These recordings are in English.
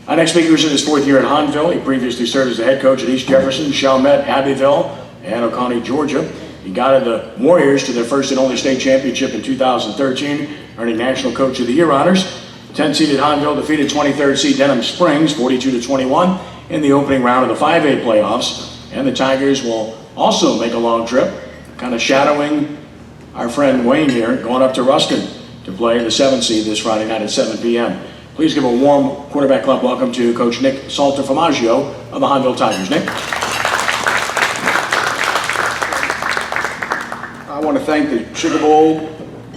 Our next speaker is in his 4th year at Hahnville. He previously served as the head coach at East Jefferson, Chalmette, Abbeville, and Oconee, Georgia. He guided the Warriors to their first and only state championship in 2013, earning National Coach of the Year honors. 10-seeded Hahnville defeated 23rd seed Denham Springs 42-21 in the opening round of the 5A playoffs. And the Tigers will also make a long trip, kind of shadowing our friend Wayne here, going up to Ruston to play the 7th seed this Friday night at 7 p.m. Please give a warm quarterback club welcome to Coach Nick Saltaformaggio of the Hahnville Tigers. Nick? I want to thank the Sugar Bowl,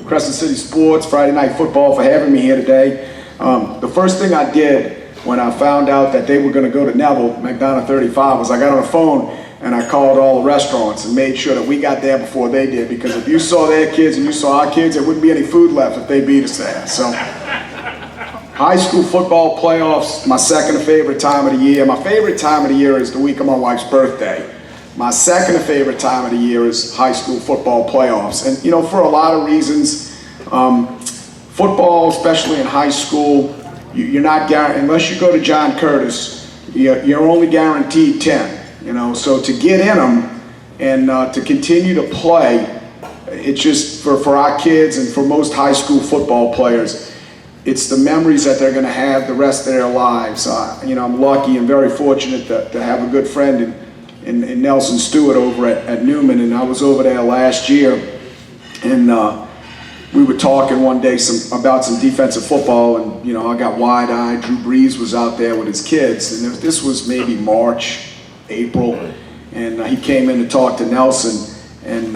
Crescent City Sports, Friday Night Football for having me here today. The first thing I did when I found out that they were going to go to Neville, McDonough 35, was I got on the phone and I called all the restaurants and made sure that we got there before they did, because if you saw their kids and you saw our kids, there wouldn't be any food left if they beat us there. So, high school football playoffs, my second favorite time of the year. My favorite time of the year is the week of my wife's birthday. My second favorite time of the year is high school football playoffs. And you know, for a lot of reasons, football, especially in high school, you're not guaranteed, unless you go to John Curtis, you're only guaranteed 10. You know, so to get in them and to continue to play, it's just for our kids and for most high school football players, it's the memories that they're going to have the rest of their lives. You know, I'm lucky and very fortunate to have a good friend in Nelson Stewart over at Newman, and I was over there last year, and we were talking one day about some defensive football, and you know, I got wide-eyed. Drew Brees was out there with his kids, and this was maybe March, April, and he came in to talk to Nelson, and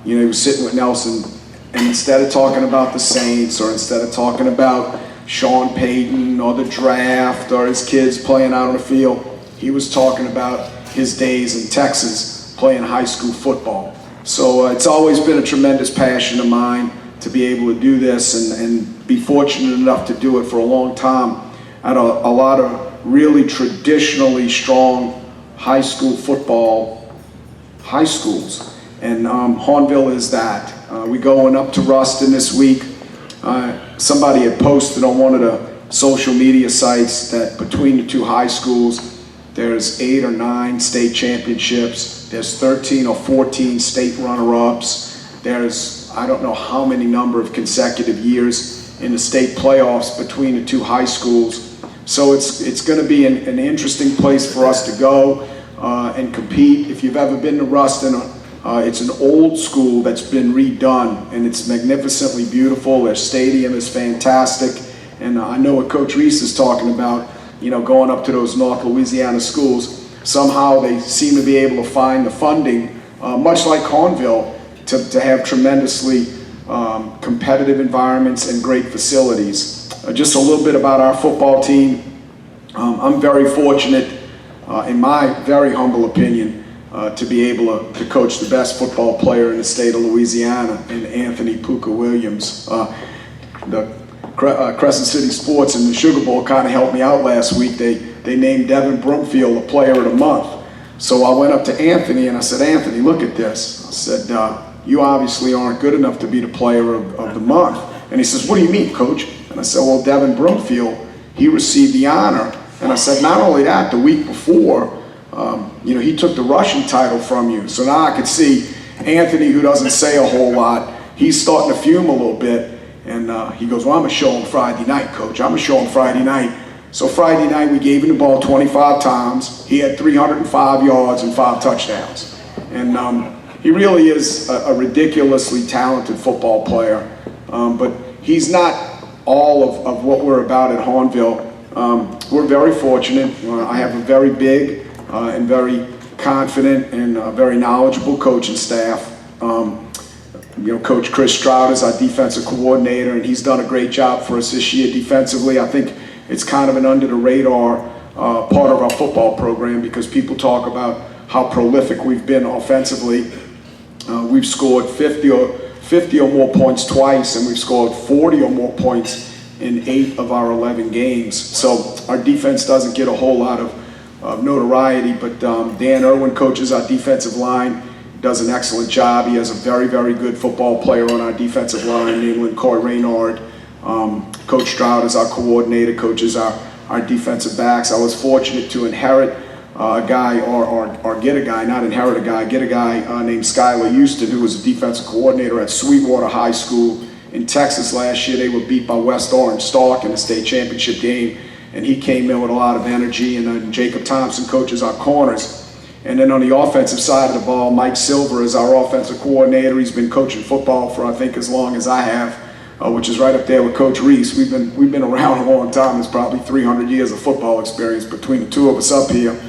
you know, he was sitting with Nelson. And instead of talking about the Saints, or instead of talking about Sean Payton or the draft or his kids playing out on the field, he was talking about his days in Texas playing high school football. So it's always been a tremendous passion of mine to be able to do this and be fortunate enough to do it for a long time at a lot of really traditionally strong high school football high schools. And Hahnville is that. We're going up to Ruston this week. Somebody had posted on one of the social media sites that between the two high schools, there's 8 or 9 state championships. There's 13 or 14 state runner-ups. There's, I don't know how many number of consecutive years in the state playoffs between the two high schools. So it's going to be an interesting place for us to go and compete. If you've ever been to Ruston, it's an old school that's been redone, and it's magnificently beautiful. Their stadium is fantastic, and I know what Coach Reese is talking about, you know, going up to those North Louisiana schools. Somehow they seem to be able to find the funding, much like Hahnville, to have tremendously competitive environments and great facilities. Just a little bit about our football team. I'm very fortunate, in my very humble opinion, to be able to coach the best football player in the state of Louisiana, in Anthony Puka Williams. The Crescent City Sports and the Sugar Bowl kind of helped me out last week. They named Devin Broomfield the Player of the Month. So I went up to Anthony and I said, Anthony, look at this. I said, you obviously aren't good enough to be the Player of the Month. And he says, what do you mean, Coach? And I said, well, Devin Broomfield, he received the honor. And I said, not only that, the week before, you know, he took the rushing title from you. So now I could see Anthony, who doesn't say a whole lot, he's starting to fume a little bit. And he goes, well, I'm going to show him Friday night, Coach. I'm going to show him Friday night. So Friday night, we gave him the ball 25 times. He had 305 yards and 5 touchdowns. And he really is a ridiculously talented football player. But he's not all of what we're about at Hahnville. We're very fortunate. I have a very big and very confident and very knowledgeable coaching staff. You know, Coach Chris Stroud is our defensive coordinator, and he's done a great job for us this year defensively. I think it's kind of an under the radar part of our football program, because people talk about how prolific we've been offensively. We've scored 50 or more points twice, and we've scored 40 or more points in 8 of our 11 games. So our defense doesn't get a whole lot of notoriety, but Dan Irwin coaches our defensive line, does an excellent job. He has a very, very good football player on our defensive line named Coy Raynard. Coach Stroud is our coordinator, coaches our our defensive backs. I was fortunate to inherit a guy, or get a guy, not inherit a guy, get a guy named Skylar Houston, who was a defensive coordinator at Sweetwater High School in Texas last year. They were beat by West Orange Stark in the state championship game, and he came in with a lot of energy, and Jacob Thompson coaches our corners. And then on the offensive side of the ball, Mike Silver is our offensive coordinator. He's been coaching football for, I think, as long as I have, which is right up there with Coach Reese. We've been around a long time. There's probably 300 years of football experience between the two of us up here.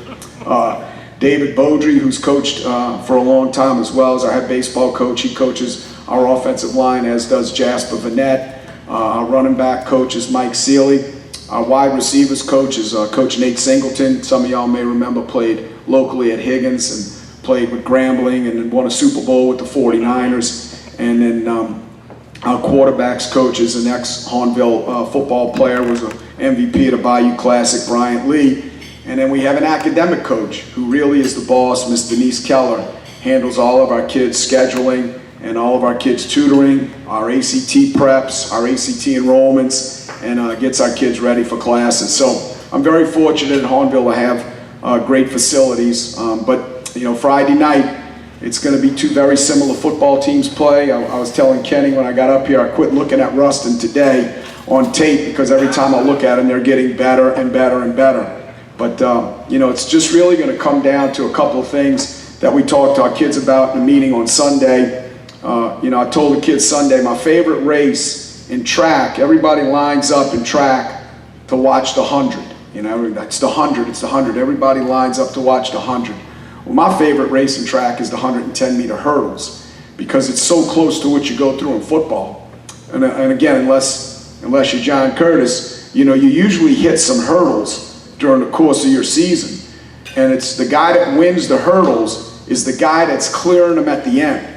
David Beaudry, who's coached for a long time as well, is our head baseball coach. He coaches our offensive line, as does Jasper Vanette. Our running back coach is Mike Seeley. Our wide receivers coach is Coach Nate Singleton. Some of y'all may remember played locally at Higgins and played with Grambling and then won a Super Bowl with the 49ers. And then our quarterbacks coach is an ex-Hahnville football player, was an MVP of the Bayou Classic, Bryant Lee. And then we have an academic coach who really is the boss, Miss Denise Keller, handles all of our kids' scheduling and all of our kids' tutoring, our ACT preps, our ACT enrollments, and gets our kids ready for classes. So I'm very fortunate at Hahnville to have great facilities. But you know, Friday night, it's going to be two very similar football teams play. I was telling Kenny when I got up here, I quit looking at Ruston today on tape because every time I look at them, they're getting better and better and better. But you know, it's just really going to come down to a couple of things that we talked to our kids about in the meeting on Sunday. You know, I told the kids Sunday, my favorite race in track, everybody lines up in track to watch the 100. You know, it's the 100, it's the 100. Everybody lines up to watch the 100. Well, my favorite race in track is the 110-meter hurdles because it's so close to what you go through in football. And again, unless you're John Curtis, you know, you usually hit some hurdles during the course of your season. And it's the guy that wins the hurdles is the guy that's clearing them at the end.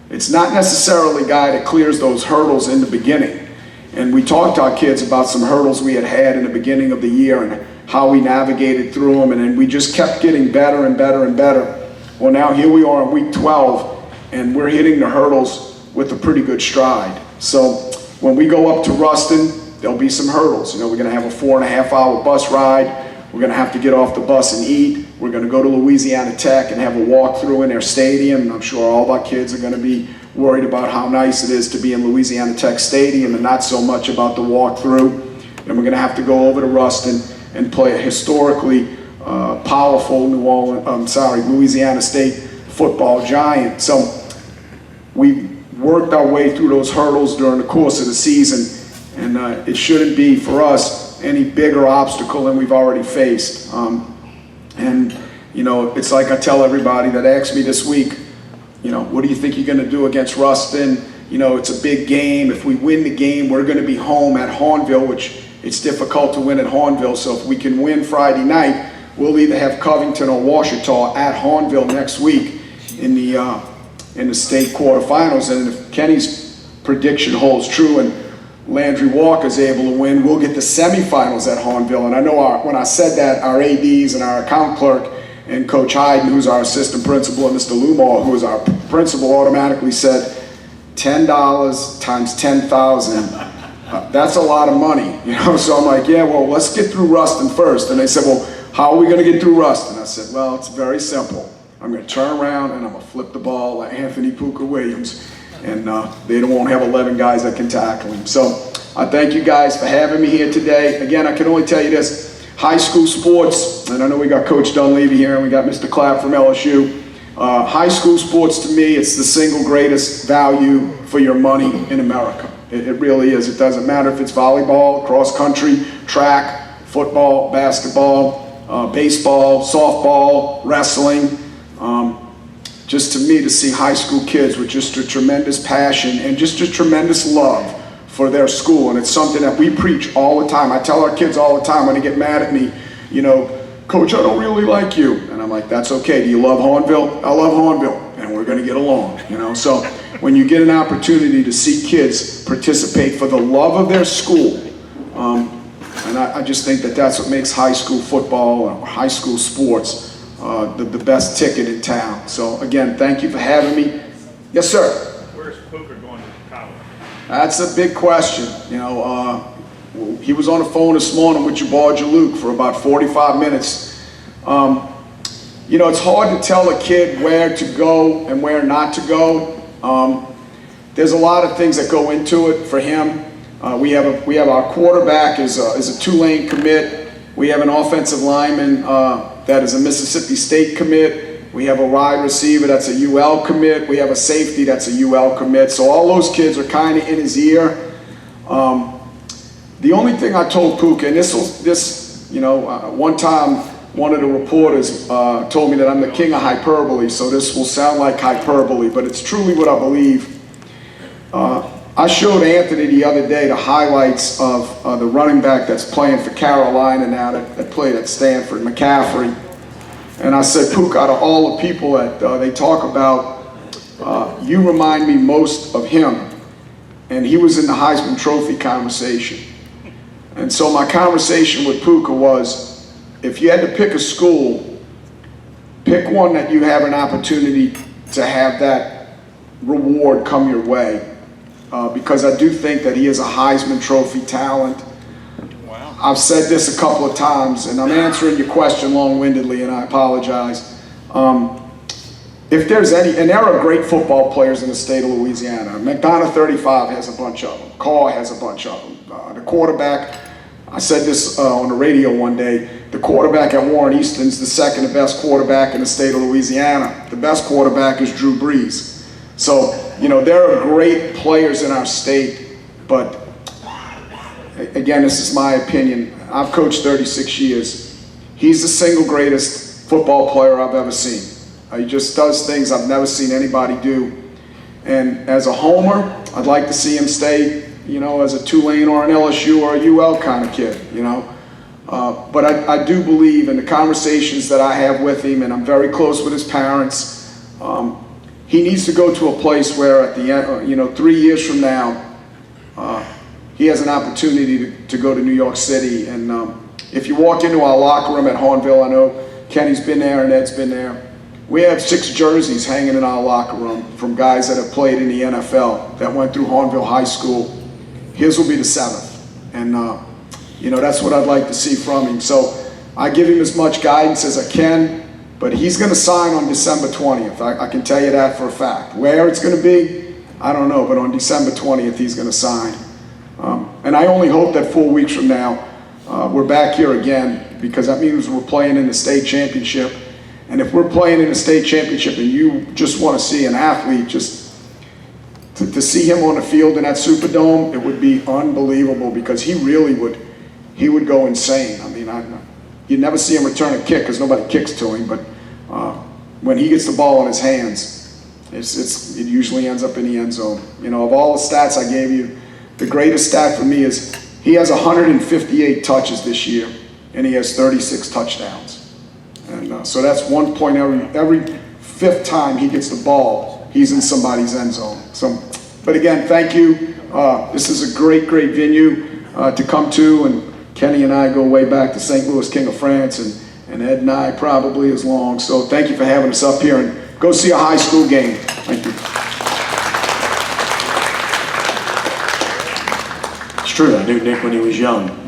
It's not necessarily the guy that clears those hurdles in the beginning. And we talked to our kids about some hurdles we had in the beginning of the year and how we navigated through them, and then we just kept getting better and better and better. Well, now here we are in week 12, and we're hitting the hurdles with a pretty good stride. So when we go up to Ruston, there'll be some hurdles. You know, we're going to have a 4.5-hour bus ride. We're going to have to get off the bus and eat. We're going to go to Louisiana Tech and have a walkthrough in their stadium. I'm sure all of our kids are going to be worried about how nice it is to be in Louisiana Tech Stadium and not so much about the walkthrough. And we're going to have to go over to Ruston and play a historically powerful Louisiana State football giant. So we worked our way through those hurdles during the course of the season, and it shouldn't be for us any bigger obstacle than we've already faced. And you know, it's like I tell everybody that asks me this week, you know, what do you think you're going to do against Ruston? You know, it's a big game. If we win the game, we're going to be home at Hahnville, which it's difficult to win at Hahnville. So if we can win Friday night, we'll either have Covington or Ouachita at Hahnville next week in the state quarterfinals. And if Kenny's prediction holds true and Landry Walker's able to win, we'll get the semifinals at Hahnville. And I know when I said that, our ADs and our account clerk and Coach Hyden, who's our assistant principal, and Mr. Lumar, who is our principal, automatically said, $10 times 10,000. That's a lot of money, you know. So I'm like, yeah, well, let's get through Ruston first. And they said, well, how are we going to get through Ruston? I said, well, it's very simple. I'm going to turn around and I'm going to flip the ball like Anthony Puka Williams, and they won't have 11 guys that can tackle him. So I thank you guys for having me here today. Again, I can only tell you this. High school sports, and I know we got Coach Dunleavy here and we got Mr. Clapp from LSU. High school sports, to me, it's the single greatest value for your money in America. It really is. It doesn't matter if it's volleyball, cross country, track, football, basketball, baseball, softball, wrestling. Just to me, to see high school kids with just a tremendous passion and just a tremendous love for their school, and it's something that we preach all the time. I tell our kids all the time when they get mad at me, you know, Coach, I don't really like you. And I'm like, that's okay. Do you love Hahnville? I love Hahnville, and we're going to get along, you know. So when you get an opportunity to see kids participate for the love of their school, and I just think that that's what makes high school football or high school sports the best ticket in town. So again, thank you for having me. Yes, sir. Where's Puka going to college? That's a big question. You know, he was on the phone this morning with Jabar Luke for about 45 minutes. You know, it's hard to tell a kid where to go and where not to go. There's a lot of things that go into it for him. We have our quarterback is a Tulane commit. We have an offensive lineman that is a Mississippi State commit. We have a wide receiver that's a UL commit. We have a safety that's a UL commit. So all those kids are kind of in his ear. The only thing I told Puka, and one time one of the reporters told me that I'm the king of hyperbole, so this will sound like hyperbole, but it's truly what I believe. I showed Anthony the other day the highlights of the running back that's playing for Carolina now that played at Stanford, McCaffrey. And I said, Puka, out of all the people that they talk about, you remind me most of him. And he was in the Heisman Trophy conversation. And so my conversation with Puka was, if you had to pick a school, pick one that you have an opportunity to have that reward come your way. Because I do think that he is a Heisman Trophy talent. Wow. I've said this a couple of times, and I'm answering your question long-windedly, and I apologize. If there's any, and there are great football players in the state of Louisiana. McDonough 35 has a bunch of them. Carr has a bunch of them. The quarterback, I said this on the radio one day, the quarterback at Warren Easton's the second best quarterback in the state of Louisiana. The best quarterback is Drew Brees. So, you know, there are great players in our state, but again, this is my opinion. I've coached 36 years. He's the single greatest football player I've ever seen. He just does things I've never seen anybody do. And as a homer, I'd like to see him stay, you know, as a Tulane or an LSU or a UL kind of kid, you know. But I do believe in the conversations that I have with him, and I'm very close with his parents. He needs to go to a place where at the end, you know, 3 years from now, he has an opportunity to go to New York City. And if you walk into our locker room at Hahnville, I know Kenny's been there and Ed's been there. We have 6 jerseys hanging in our locker room from guys that have played in the NFL that went through Hahnville High School. His will be the 7th. And, you know, that's what I'd like to see from him. So I give him as much guidance as I can. But he's going to sign on December 20th. I can tell you that for a fact. Where it's going to be, I don't know. But on December 20th, he's going to sign. And I only hope that 4 weeks from now, we're back here again, because that means we're playing in the state championship. And if we're playing in the state championship and you just want to see an athlete, just to see him on the field in that Superdome, it would be unbelievable, because he really would go insane. I mean, you never see him return a kick because nobody kicks to him, but when he gets the ball in his hands, it usually ends up in the end zone. You know, of all the stats I gave you, the greatest stat for me is he has 158 touches this year, and he has 36 touchdowns. And so that's 1 point every 5th time he gets the ball, he's in somebody's end zone. So, but again, thank you. This is a great, great venue to come to, and Kenny and I go way back to St. Louis King of France, and Ed and I probably as long. So thank you for having us up here, and go see a high school game. Thank you. It's true, I knew Nick when he was young.